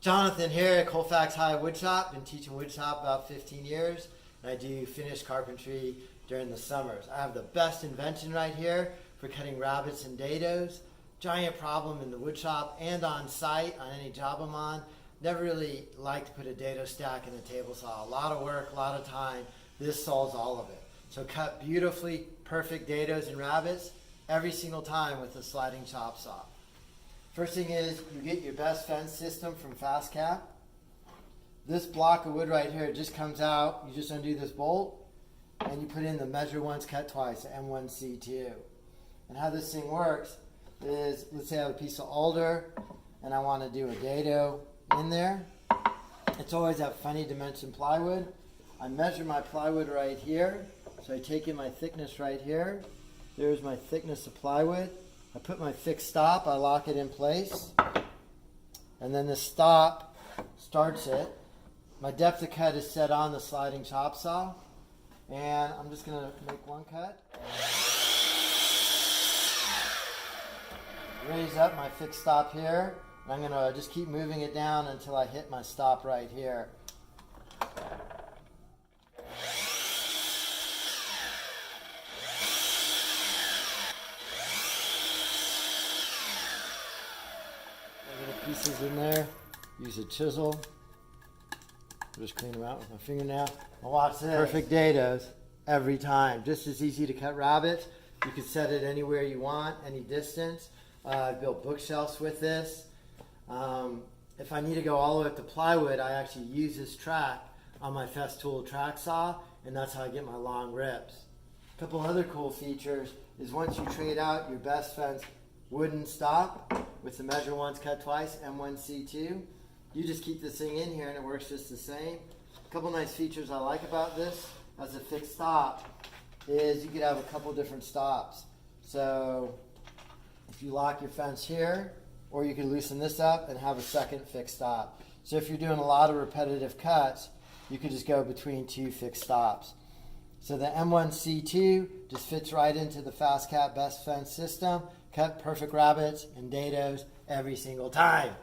Jonathan here at Colfax High Woodshop. Been teaching woodshop about 15 years, and I do finished carpentry during the summers. I have the best invention right here for cutting rabbets and dados. Giant problem in the woodshop and on site on any job I'm on. Never really liked to put a dado stack in a table saw. A lot of work, a lot of time. This solves all of it. So cut beautifully perfect dados and rabbets every single time with a sliding chop saw. First thing is you get your best fence system from FastCap. This block of wood right here just comes out. You just undo this bolt and you put in the measure once, cut twice, the M1C2. And how this thing works is, let's say I have a piece of alder and I want to do a dado in there. It's always that funny dimension plywood. I measure my plywood right here. So I take in my thickness right here. There's my thickness of plywood. I put my fixed stop, I lock it in place, and then the stop starts it. My depth of cut is set on the sliding chop saw, and I'm just going to make one cut. Raise up my fixed stop here, and I'm going to just keep moving it down until I hit my stop right here. Pieces in there, use a chisel, just clean them out with my fingernail. Now watch this. Perfect dados every time. Just as easy to cut rabbits. You can set it anywhere you want, any distance. I built bookshelves with this. If I need to go all the way up to plywood, I actually use this track on my Festool track saw, and that's how I get my long rips. A couple other cool features is once you trade out your best fence wooden stop with the measure once, cut twice, M1C2. You just keep this thing in here and it works just the same. A couple nice features I like about this as a fixed stop is you could have a couple different stops. So if you lock your fence here, or you can loosen this up and have a second fixed stop. So if you're doing a lot of repetitive cuts, you could just go between two fixed stops. So the M1C2 just fits right into the FastCap best fence system. Cut perfect rabbets and dados every single time.